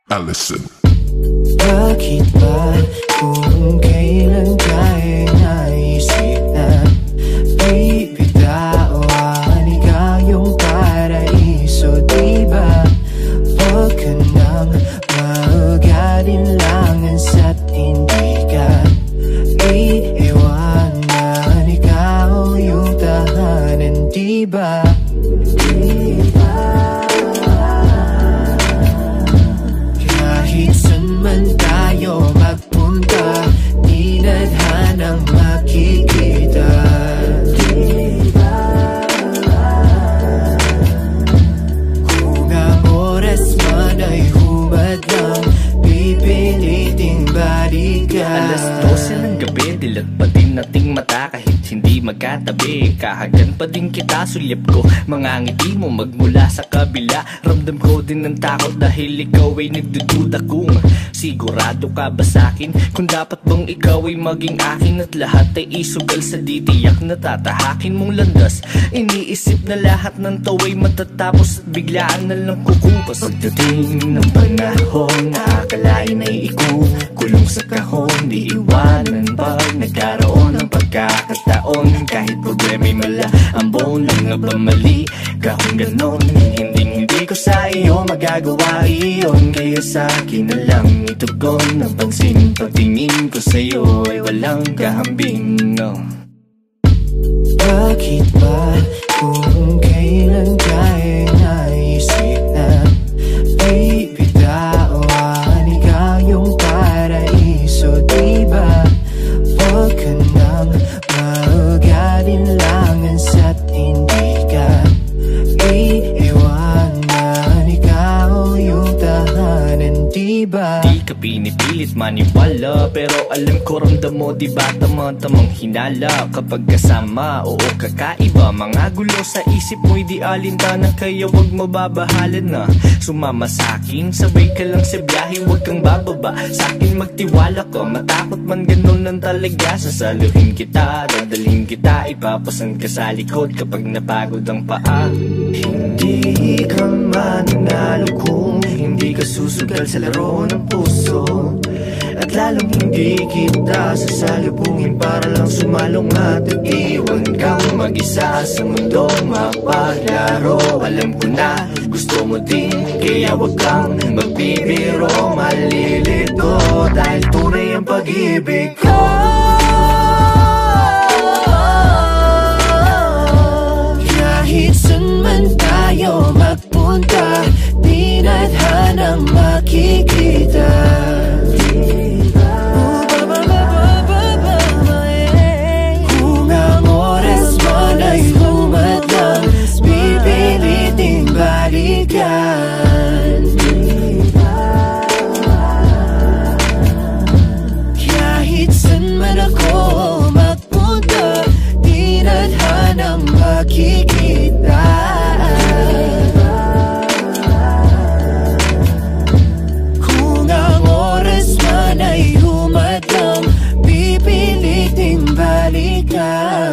Allison. Bakit ba kung kailan tayo naisip na bibitawan ikaw yung paraiso, diba? Huwag ka nang mag-alinlangan at hindi ka iiwanan, ikaw yung tahanan, diba? Kahit saan man tayo magpunta, di nadhanang makikita, diba? Kung ang oras man ay humadlang, pipiliting balikan. Alas 12 ng gabi, dilat pa din nating mata kahit hindi magkatabi. Kahagan pa din kita, sulyap ko mga ngiti mo magmula sa kabila. Ramdam ko din ng takot dahil ikaw ay nagdududa kung sigurado ka ba sa'kin, kung dapat bang ikaw ay maging akin at lahat ay isugal sa ditiyak na tatahakin mong landas. Iniisip na lahat ng taway matatapos at biglaan na lang kukupas. Pagdating ng panahon, nakakalain ay ikukulong sa kahon, di iwanan pag nagkaroon ng pagkakataon. Kahit problema'y mala, ang buong lang nga ba mali ka kung ganon? Hindi ko sa iyo magagawa iyon, kaya sa akin na lang itugon ang pansin. Pagtingin ko sa iyo ay walang kahambing, no. Bakit ba kung kailan tayo naisip na bibitawan ikaw yung paraiso, diba? Huwag ka nang mag-alinlangan at hindi ka iiwanan, ikaw yung tahanan, diba? Di ka pinipilit maniwala, pero alam ko ramdam mo, diba? Tamang hinala kapag kasama, oo kakaiba. Mga gulo sa isip mo'y di alintana, kaya wag mababahalan na sumama sa'kin. Sabay ka lang sa biyahe, wag kang bababa sa'kin, magtiwala ka. Matakot man ganun lang talaga, sasaluhin kita, dadalhin kita, ipapasan ka sa likod kapag napagod ang paa. Hindi ka mananalo kung hindi ka susugal sa laro ng puso, at lalong hindi kita sasalubungin para lang sumalong at iwan kang mag-isa sa mundong mapaglaro. Alam ko na gusto mo din, kaya wag kang magbibiro, malilito dahil tunay ang pag-ibig ko. Kahit saan man tayo magpunta, di nadhanang makikita, kung ang oras man ay humadlang, pipiliting balikan, kahit saan man ako magpunta, di nadhanang makikita, kung ang oras man ay humadlang, pipiliting balikan.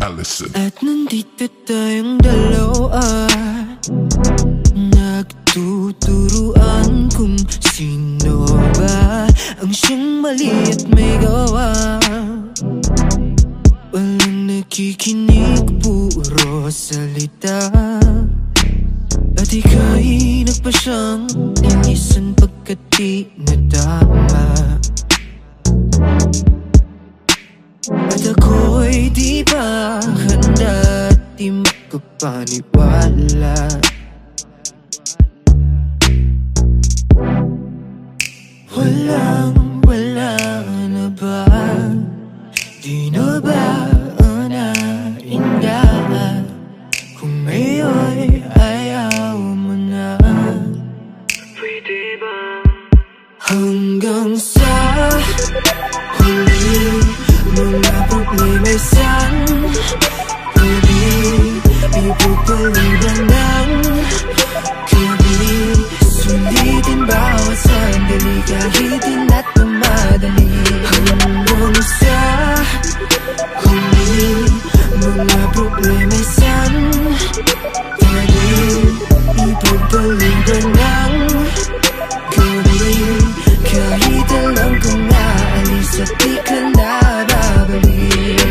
Allison. At nandito tayong dalawa, nagtuturuan kung sino ba ang siyang mali at may gawa. Walang nakikinig, puro salita, at ika'y nagpasyang linisan pagkat di nadama. At ako'y di pa handa at di makapaniwala. Wala na ba? Di na ba nainda? Kung ngayon ayaw mo na, pwede ba? Hanggang sa huli, mga problema'y sandali, ipagpaliban ng gabi. Sulitin bawat sandali kahit di natin madali. Hanggang sa huli, mga problema'y sandali, ipagpaliban ng gabi. Kahit alam kong naalis at di ka na babalik.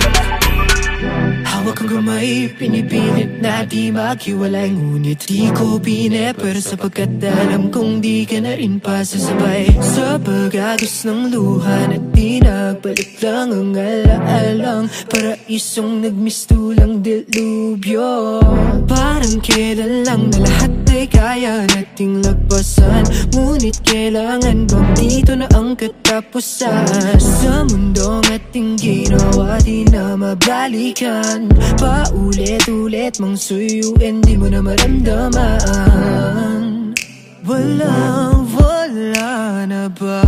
Hawak ang kamay, pinipilit na di maghiwalay. Ngunit di ko pineper sapagkat alam kong di ka na rin pasasabay. Sa pag-agos ng luha na di nagbalik lang ang alaalang paraisong nagmistulang dilubyo. Parang kailan lang na lahat ay kaya nating lagpasan. Ngunit kailangan bang dito na ang katapusan? Sa mundong ating ginawa di na mabalikan. Paulit-ulit mang suyuin di mo na maramdaman. Wala na ba?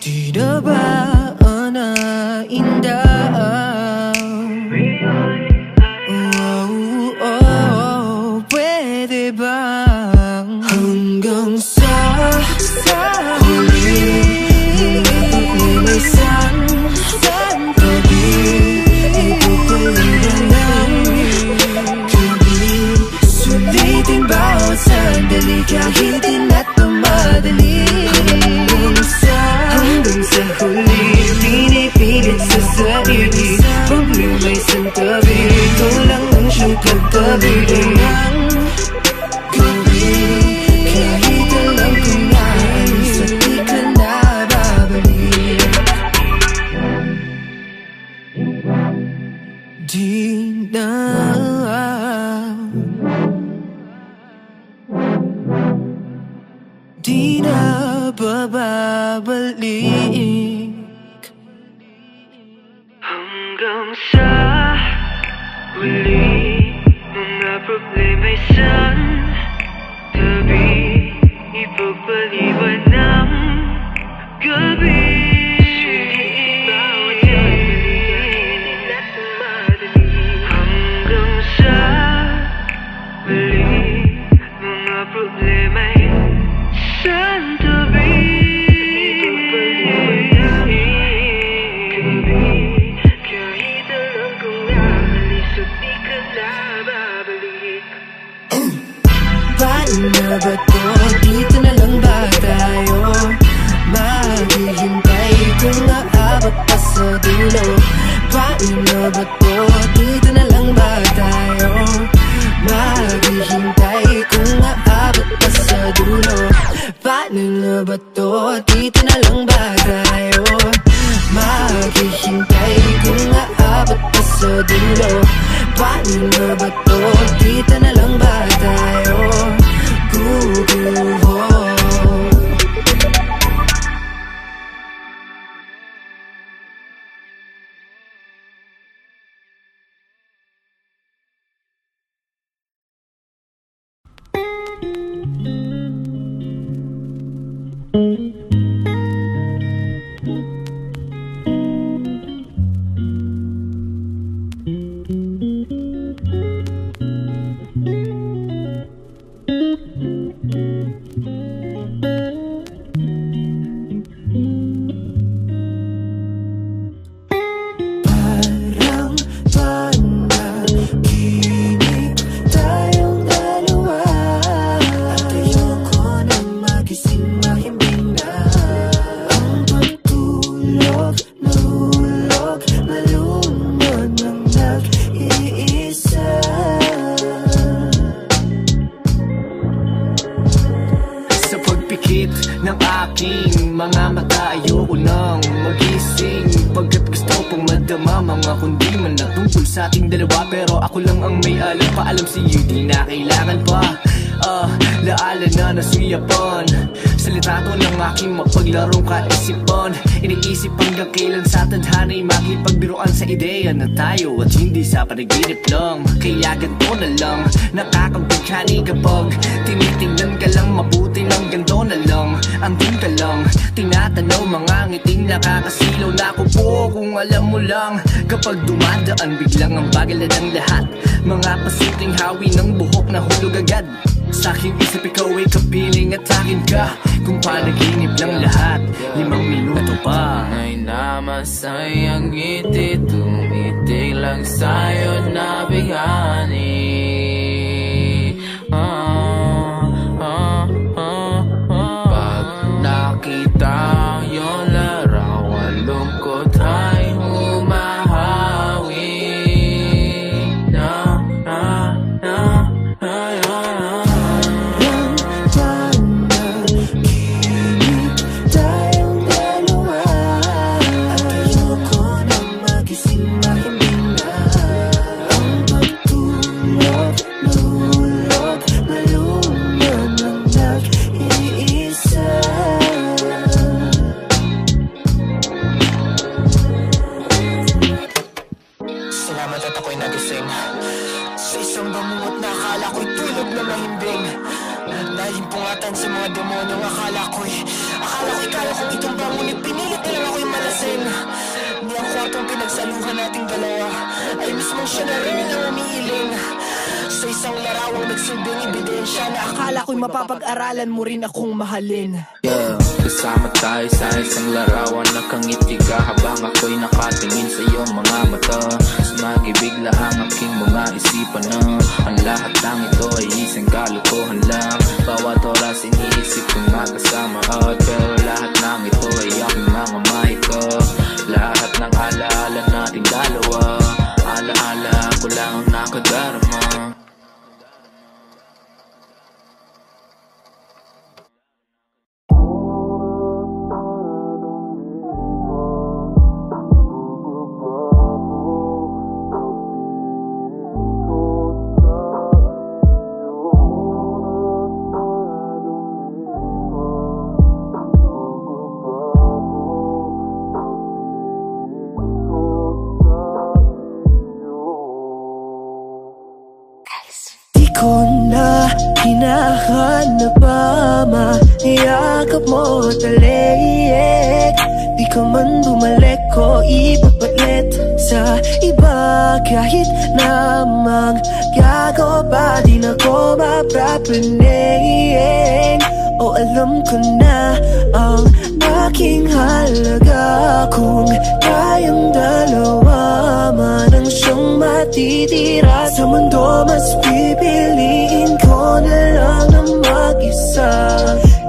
Di na ba nainda? Pwede ba? Hanggang sa huli, may sandali, ipagpaliban ng gabi. Sulitin bawat sandali kahit di natin madali. Hanggang sa huli, pinipilit sa sarili, problema'y santabi, ikaw lang ang siyang katabi ng gabi. Kahit alam kong naalis at di ka na babalik. Di na babalik. Hanggang sa huli, mga problema'y santabi, ipagpaliban ng gabi. Hanggang sa huli, mga problema'y santabi, ipagpaliban ng gabi. Kahit alam kong naalis at di ka na babalik. Paano na ba to? Dito na lang ba tayo? Maghihintay kung aabot pa sa dulo. Paano na ba to? Dito na lang ba tayo? Maghihintay kung aabot pa sa dulo. Paano na ba to? Dito na lang ba tayo? Maghihintay kung aabot pa sa dulo. Paano na ba to? Dito na lang ba tayo? ng aking mga mata. Ayoko nang magising pagkat gusto pong madama mga kundi man na tungkol sa ating dalawa. Pero ako lang ang may alam, paalam sa'yo di na kailangan pa. Laala na nasuyapan sa litrato ng aking mapaglarong kaisipan. Iniisip hanggang kailan sa tadhana'y makipagbiruan sa ideya na tayo at hindi sa panaginip lang. Kaya ganito na lang, nakakabighani kapag tinitingnan ka lang mabuti ng ganito na lang. Andun ka lang, tinatanaw mga ngiting nakakasilaw na ako po. Kung alam mo lang, kapag dumadaan biglang ang bagal na ng lahat. Mga pasimpleng hawi ng buhok na hulog agad. Sa aking isip ikaw ay kapiling at akin ka. Kung panaginip lang lahat, 5 minuto pa. Ay namasayang ngiti, tumitig lang sa'yo na bighani. Pag nakita yung larawan, lungkot ay humahawi. Salamat at ako'y nagising sa isang bangungot na akala ko'y tulog na mahimbing. Nalimpungatan sa mga demonyong akala ko'y kaya kong itumba, ngunit pinilit nilang ako'y malasing. Ni ang kwartong pinagsaluhan nating dalawa ay mismong siya na rin ang umiiling. Sa isang larawang nagsilbing ebidensya na akala ko'y mapapag-aralan mo rin akong mahalin. Kasama tayo sa isang larawan, nakangiti ka habang ako'y nakatingin sa iyong mga mata. Sumagibigla ang aking mga isipan na ang lahat ng ito ay isang kalokohan lang. Bawat oras iniisip kong magkasama at pero lahat ng ito ay aking mga mahika. Lahat ng alaala nating dalawa, alaala ko lang ang nakadarama. Ko na hinahanap pa maiyakap mo talik. Di ka man bumalik ko ipapalit sa iba. Kahit namang gago pa di na ko maprapaning. O alam ko na ang aking halaga. Kung tayong dalawa man ang siyang matitira sa mundo, mas pipiliin ko na lang na mag-isa.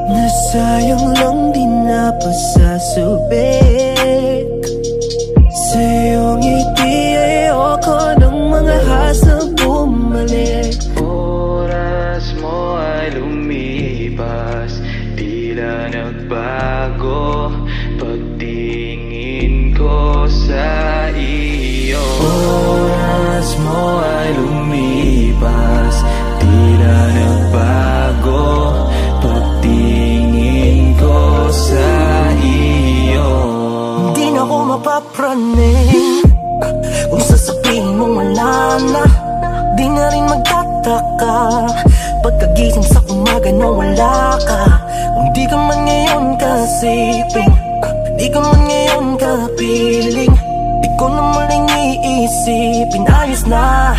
Nasayang lang din na pasasubik. Sa iyong ngiti ayoko ng mga hasang bumalik. Oras mo ay lumipas, tila nagbago pagtingin ko sa iyo. Oras mo ay lumipas, tila nagbago pagtingin ko sa iyo. Hindi na ako mapapraning kung sasabihin mo wala na. Di na rin magtataka pagkagising sa umaga na wala ka. Kung di ka man ngayon kasiping, di ka man ngayon kapiling, di ko na muling iisipin. Ayos na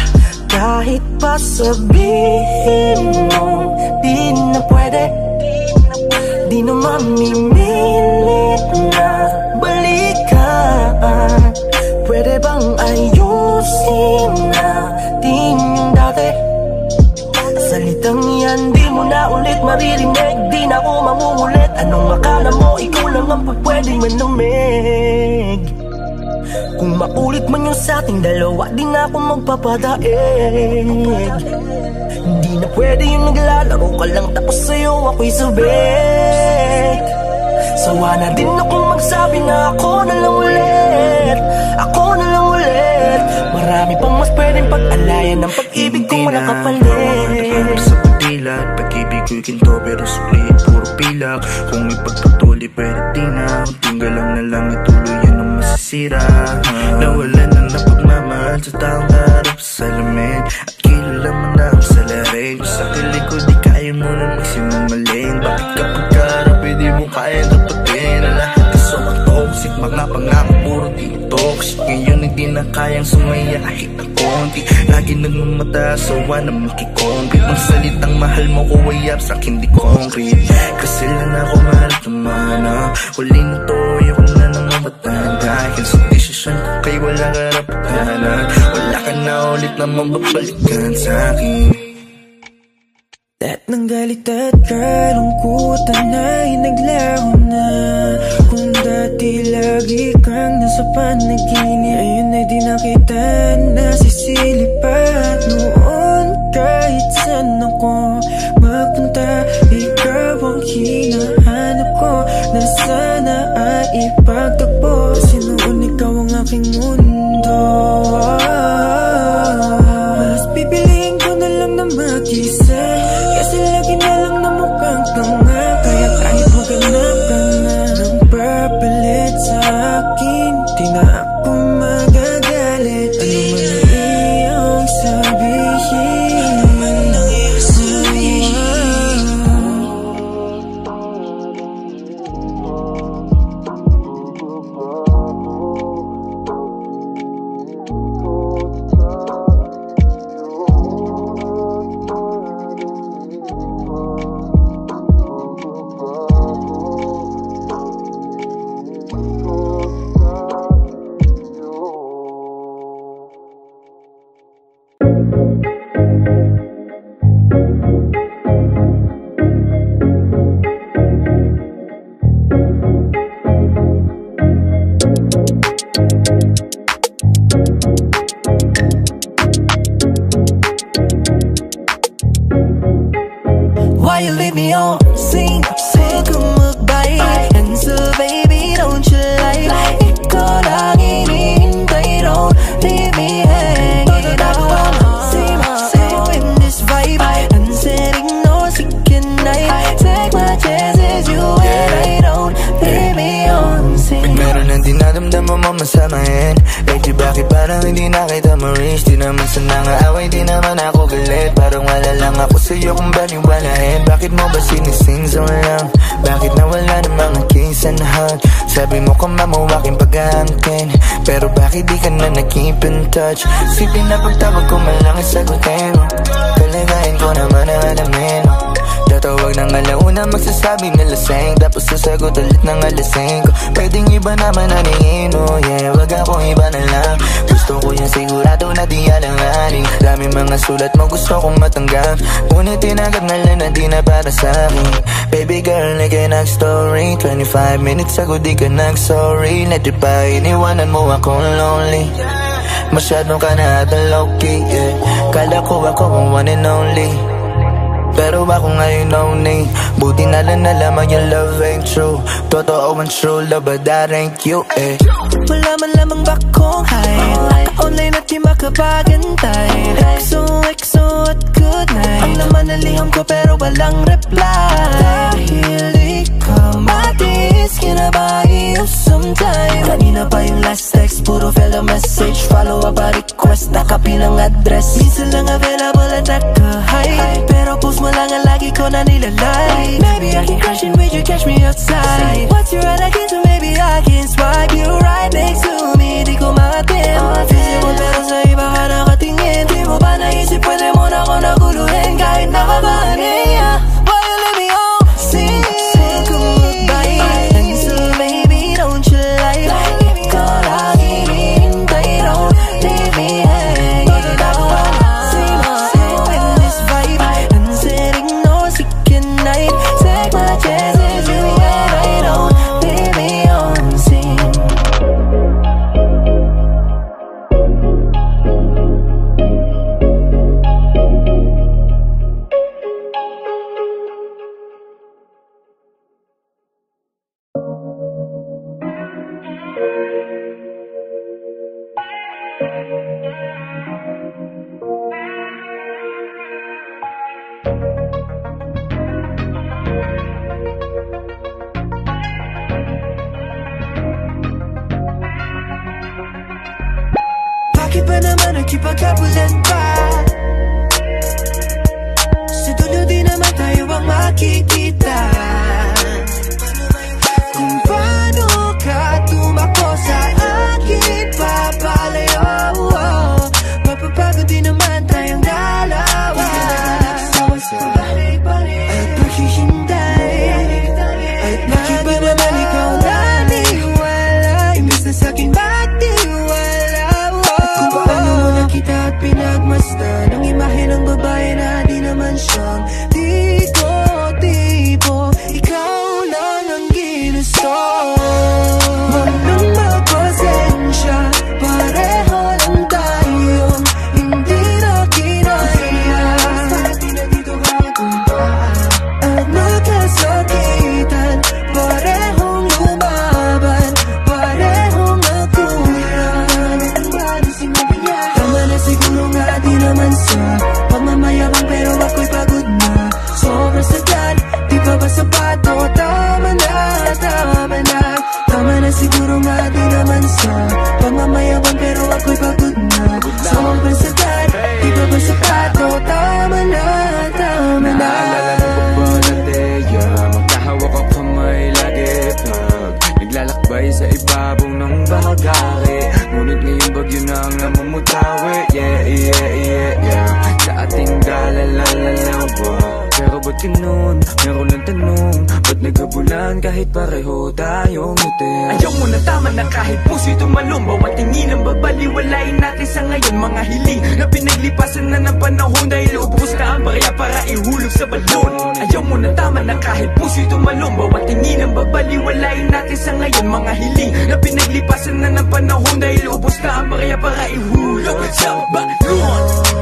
kahit pa sabihin mo di na pwede, di na mamimilit na balikan. Pwede bang ayusin natin yung dati? Salitang yan di mo na ulit maririnig, di na ako mangungulit. Anong akala mo ikaw lang ang pwedeng manamig? Kung maulit man yung sa ating dalawa, di na ako magpapadaig. Hindi na pwede yung naglalaro ka lang tapos sa'yo ako'y subik. Sawa na din akong magsabi na ako na lang ulit, ako na lang ulit. Marami pang mas pwedeng pag-alayan ng pag-ibig kung wala kapalit. Sa pagdila lahat, pag-ibig ko'y kinto pero split, puro pilak. Kung ipagpatuloy pwede di na, tinggal lang na lang ituloy yan ang masisira. Nawalan na ng pagmamahal sa taong harap sa salamin, at kilala mo na ang salarin. Sa kilig ko di kaya mo na magsimumalin. Bakit kapag karap pwede mo kaya dapatin ang lahat kaso ang toxic, mga pangako puro di toxic. Ngayon hindi na kayang sumaya kahit na konti. Lagi nagmamataas, sawa na makikompit. Ang salitang mahal mo ko way up sa'kin di concrete. Kasi lang ako mahal tumana. Huli na to, ayoko na nang mabatan. Dahil sa desisyon ko kay wala karapatanan. Wala ka na ulit na mababalikan sa'kin. Lahat ng galit at kalungkutan ay naglaho na. Kung dati lagi kang nasa panaginip, ngayon ay di na kita nasisilip. At noon kahit saan ako magpunta, ikaw ang hinahanap ko, na sana ay ipagtagpo. Kasi noon ikaw ang aking mundo. Mas pipiliin ko na lang na mag-isa, kasi lagi na lang na mukhang tanga. Kaya kahit maghanap ka na ng papalit sa akin, di na ako magagalit. Ano man ang iyong sabihin, ano man ang iyong sabihin. Why you leave me on scene? Huwag kang mag-bite. And so baby, don't you lie. Ikaw lang hinihintay, don't leave me hanging. Ako ang same in this vibe. And said ignore, second night. Take my chances, you and I don't leave me on scene. Meron ang dinadamdam mo masamahin. Lately bakit parang hindi na kita ma-reach? Di naman sa nangaaway, di naman ako galit. Parang wala lang ako sa'yo kung baliwalahin. Bakit mo ba sinising zone lang? Bakit nawala ng mga kiss and hug? Sabi mo kung mamawaking pag-aangkin, pero bakit di ka na nag-keep in touch? Sipin na pagtawag ko man lang isagutin mo. Kalagayin ko naman na alamin mo. Tatawag ng alauna, magsasabi na lasing, tapos sasagot ulit ng alasing ko. Pwedeng iba naman anihin mo, yeah, wag akong iba na lang. Gusto ko yung sigurado na di alanganin. Dami mga sulat mo gusto kong matanggap, ngunit tinagad na lang na di na para sa'kin. Baby girl, nag-story 25 minutes ago di ka nag-sorry. Let it pa, iniwanan mo akong lonely. Masyadong ka na ata low-key, yeah. Kala ko ako ang one and only, pero ako ngayon only. Buti na lang nalaman yung love ain't true. Totoo and true love, but that ain't you, eh. Wala man lamang ba kong hide? Naka-online at di makapagantay. XO at good night. Ang naman ang liham ko pero walang reply. Dahil ikaw matis, kinabahi you sometime. Kanina pa yung last text, puro fellow message. Follow up a request, nakapilang address. Minsan lang available at naka-hide, pero post mo lang ang lagi ko na nilalike. Maybe I can crash in with you, catch me outside. What's your attitude, so maybe I can swipe you right next to me. Di ko matin, physical pero sa iba ka nakatingin. Di mo ba naisip pwede mo na ako naguluhin kahit nakabahanin, yeah. Why you leave me on scene? Huwag kang mag-bite. And so baby, don't you lie. Ikaw lang hinihintay, don't leave me hanging. Ako ang same in this vibe. And said ignore, second night. Take my chances, you and I don't leave me on scene. makipagkabulan pa. Sa dulo di naman tayo ang makikita. Kung paano ka tumakbo sa akin papalayo, mapapagod din naman tayong dalawa. At maghihintay, at nakiba naman ikaw naniwala, imbes na sa'kin magtiwala. At kung paano mo nakita at pinagmasdan ang imahe ng babae na di naman siyang tipo, ikaw lang ang ginusto. Huwag nang magpasensya, pareho lang tayong hindi na kinaya. At magkasakitan, parehong lumaban, parehong nagkulang. Tama na siguro nga di naman sa pagmamayabang, pero ako'y pagod na. Sobrang sagad, di pa ba sapato? Tama na, tama na. Tama na siguro nga di naman sa pagmamayabang, pero ako'y pagod na. Sobrang sagad, di pa ba sapato? Tama na, tama na. Naalala mo ba dati, magkahawak ang kamay lagi pag naglalakbay sa ibabaw ng bahagari. Ngunit ngayon bagyo na ang namumutawi. Sa ating dalalalawa. Pero ba't ganun? Meron lang tanong, ba't nagkabulan kahit pareho tayong ngiti? Ayaw mo na, tama na, kahit puso'y tumalong. Bawat tingin ang babaliwalain natin sa ngayon. Mga hiling na pinaglipasan na ng panahon, dahil ubos na ang barya para ihulog sa balon. Ayaw mo na, tama na, kahit puso'y tumalong. Bawat tingin ang babaliwalain natin sa ngayon. Mga hiling na pinaglipasan na ng panahon, dahil ubos na ang barya para ihulog sa balon.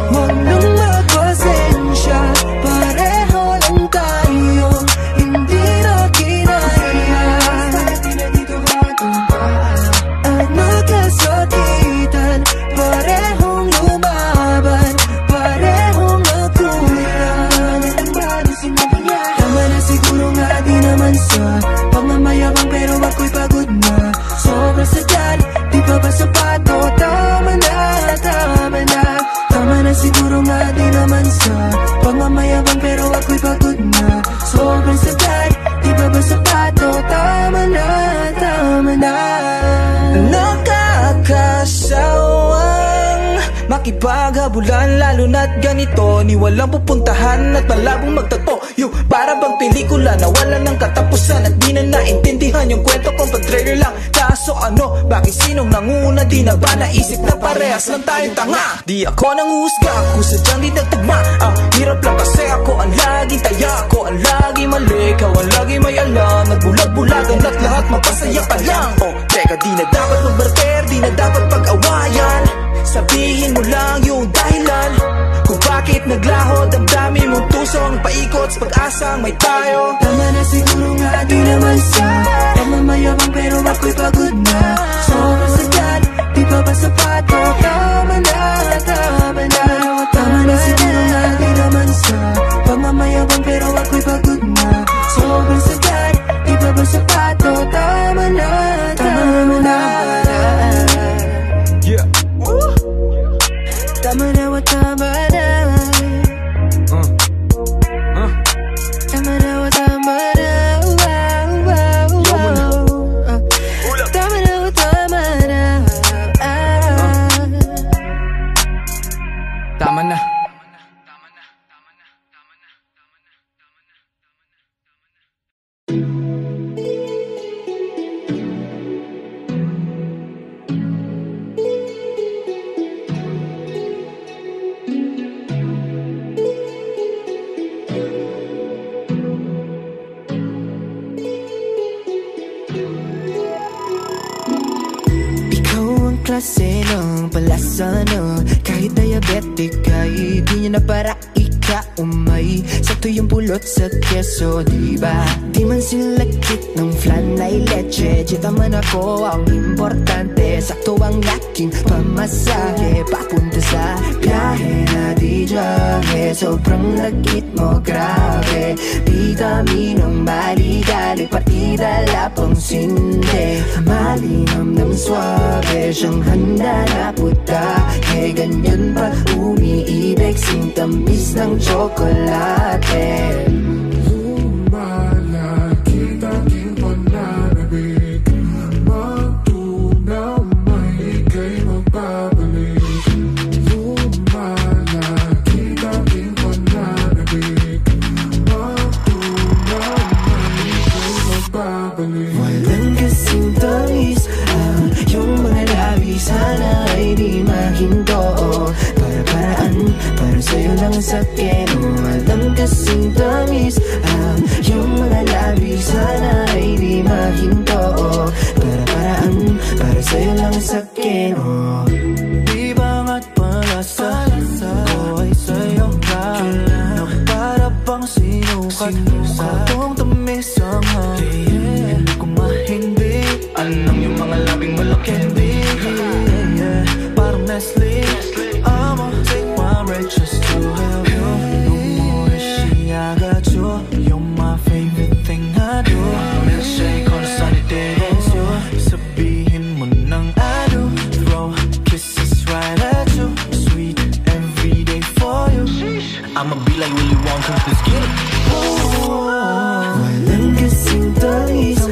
Huwag nang magpasensya, pareho lang tayong hindi na kinaya. At magkasakitan, parehong lumaban, parehong nagkulang. Tama na siguro nga di naman sa pagmamayabang, pero ako'y pagod na. Sobrang sagad, di pa ba sapato? Tama na, tama na. Tama na siguro nga di naman sa pagmamayabang, pero ako'y pagod na. Sobrang sagad, di pa ba sapato? Tama na, tama na. Nakakasawang makipaghabulan, lalo na't ganito. Ni walang pupuntahan at malabong magtagpo. Yung para bang pelikula na wala ng katapusan, at di na naintindihan yung kwento kung pag-trailer lang. Kaso ano, bakit sinong nanguna? Di na ba naisip na parehas lang tayong tanga? Di ako nanguhusga, ako sadyang di nagtagma. Ang hirap lang kasi ako ang laging taya, ako ang laging mali, ikaw ang laging may alam. Nagbulag-bulagan at lahat mapasaya pa lang. Oh, teka, di na dapat mag-barter, di na dapat pag-awayan. Sabihin mo lang yung dahilan kung bakit naglaho damdamin mong tusong paikot sa pag-asang may tayo. Tama na siguro nga di naman sa pagmamayabang, pero ako'y pagod na. Sobrang sagad, di pa ba sapato? Tama na, tama na. Tama na siguro nga di naman sa pagmamayabang, pero ako'y pagod na. Sobrang sagad, di pa ba sapato? Tama na, tama na. Tama na, tama na. Tama na, tama na. Tama na, tama na. Tama na. Klase ng palasa, no? Kahit diabetic ay di niya na para kaumay. Sakto yung pulot sa keso, diba? Di man sila kit ng flan ay leche. Chita man ako ang importante. Sakto ang aking pamasahe papunta sa biyahe na di jahe. Sobrang lagkit mo, grabe. Vitaminong maligali, partida lapang sinde. Malinam ng swabe, siyang handa na putahe. Ganyan pa umiibig, sing tamis ng tsokolate. Lumalaki tanging pananabik, magtunaw may ika'y magbabalik. Lumalaki tanging pananabik, magtunaw may ika'y magbabalik. Walang kasing tamis yung mga labi, sana ay di mahinto. Para-paraan, para sa'yo lang sakin. Walang kasing tamis yung mga labi, sana ay di mahinto. Para-paraan, para sa'yo lang sakin. Di ba nga't palasa ko ay sa'yo ka, na para bang sinukat katong tamis ang hangin. Hindi ko mahimbing anong yung mga labing malakindi. Parang Nestle, I'ma take my break just to have you. No more she, I got you. You're my favorite thing I do. Milkshake on a sunny day, it's you. Sabihin mo nang I do. Throw kisses right at you. Sweet every day for you. I'ma be like Willy Wonka, let's get it. Walang kasing tamis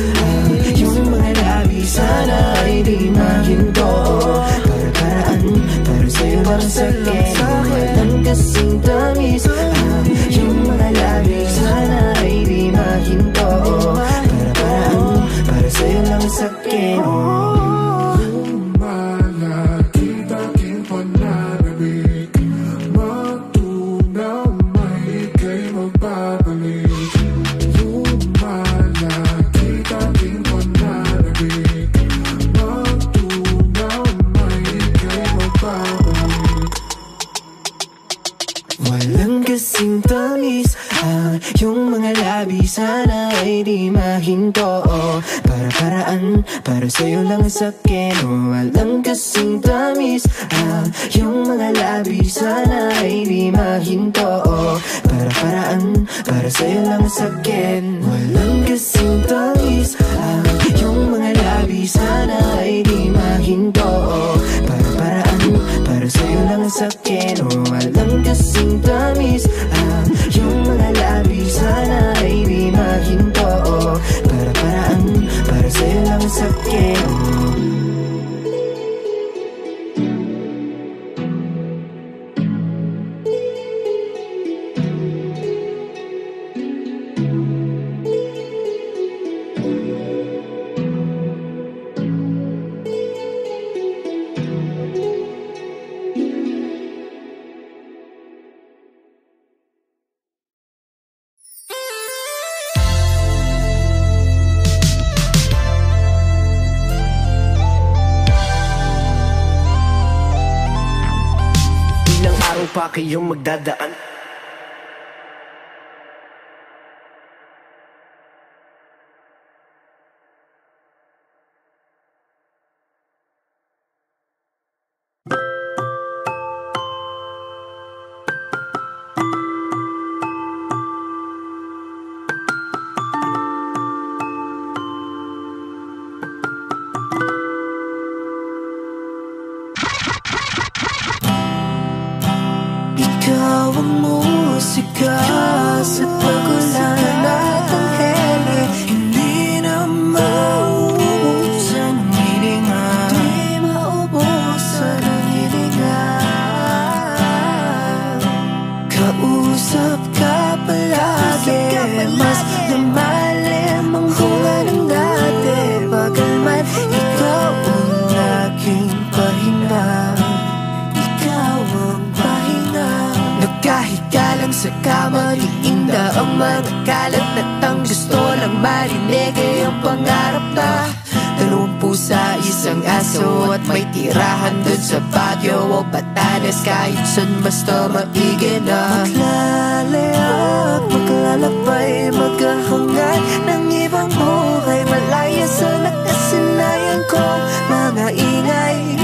yung mga labi, sana ay di mahinto. Para-paraan, para sa'yo lang sakin. Walang kasing tamis yung mga labi, sana ay di mahinto. Para-paraan, para sa'yo lang sakin. Lumalaki tanging pananabik, magtunaw may ika'y magbabalik. Lumalaki tanging pananabik, magtunaw may ika'y magbabalik. Walang kasing tamis yung mga labi, sana ay di mahinto. Para-paraan, para sa'yo lang sakin. Walang kasing tamis yung mga labi, sana ay di mahinto. Para-paraan, para sa'yo lang sakin. Walang kasing tamis yung mga labi, sana ay di mahinto. Para-paraan, para sa'yo lang sakin. Walang kasing tamis yung mga labi, sana ay di mahinto. Para-paraan, para sa'yo lang sakin. Pa kayong magdadaan. Ikaw ang musika sa pagulan at ang hele. Hindi na mauubusan ang hininga, di maubusan ang hininga. Kausap ka palagi, mas lumalim ang bunga ng dati. Bagaman ikaw ang aking pahinga, ikaw ang pahinga. Nagkahiga lang sa kama, iinda ang mga kalat na tang gusto lang marinig ay ang pangarap na 20 sa isang aso at may tirahan dun sa Baguio o Batanes. Kahit saan basta maigi na maglalayag, maglalakbay, maghahangad ng ibang buhay, malaya sa nakasanayan kong mga ingay.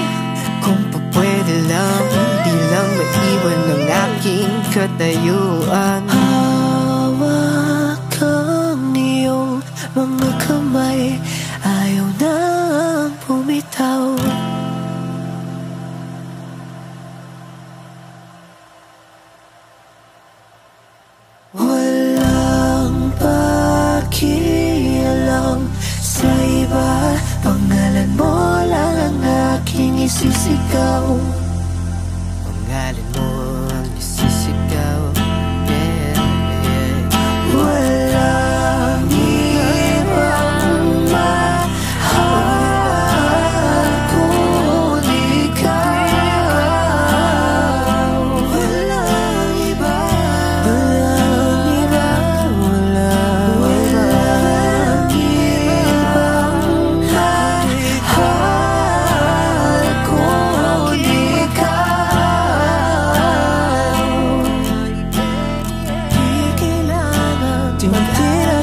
Kung pwede lang, di lang maiwan ng aking katayuan. Hawak ang iyong mga kamay, ayaw nang bumitaw. Walang pakialam sa iba, pangalan mo lang ang aking isisigaw. Pangalan mo ang isisigaw, yeah, yeah. Walang ibang mahal kung ikaw. Walang iba, walang iba, walang ibang mahal kung ikaw. Di kailangan, di kailangan.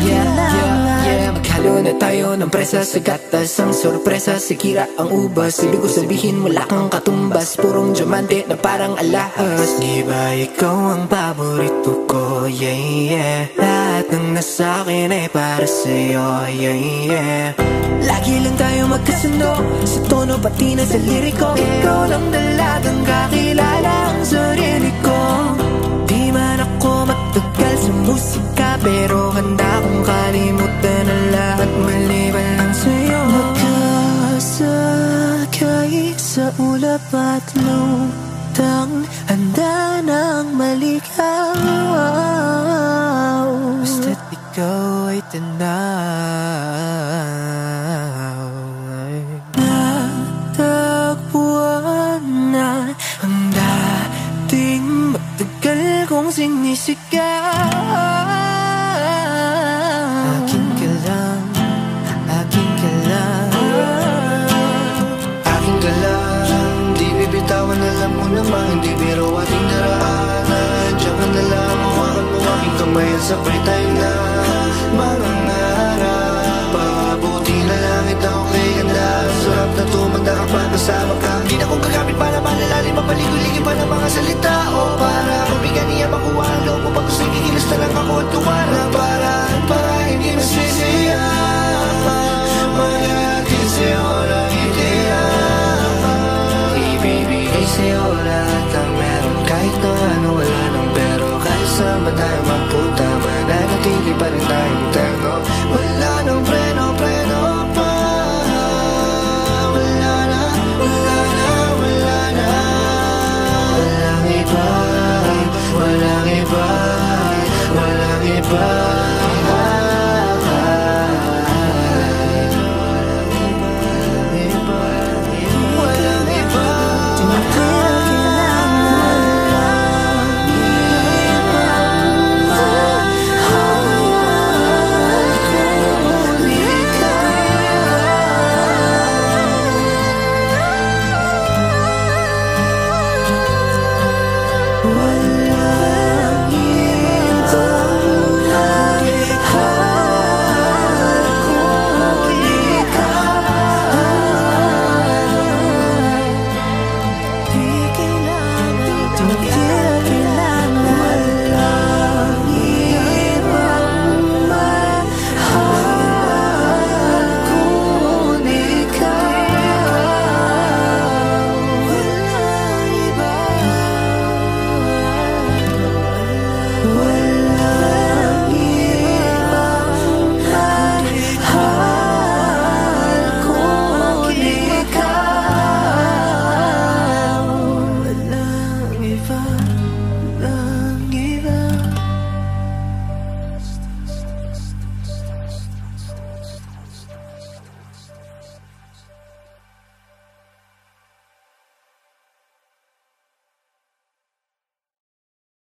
Maghalo na tayo ng presa sa gatas, ang sorpresa si Kira ang ubas. Ibig ko sabihin wala kang katumbas, purong diamante na parang alahas. Di ba ikaw ang paborito ko, yeah, yeah. Lahat ng nasa akin ay para sa'yo, yeah, yeah. Lagi lang tayo magkasundo sa tono pati na sa liriko. Ikaw lang dalagang kakilala ang sarili ko. Di man ako matagal sa musika, pero handa kong kalimutan ang lahat maliban lang sa'yo. Magkasakay sa ulap at lutang, handa nang maligaw. Basta't ikaw ay tanaw. Natagpuan na ang dating matagal kong sinisigaw. Akin ka lang, akin ka lang, akin ka lang. Di bibitawan, alam mo naman, hindi biro ating naraanan. Diyan ka na lang, hawakan mo aking kamay at sabay tayo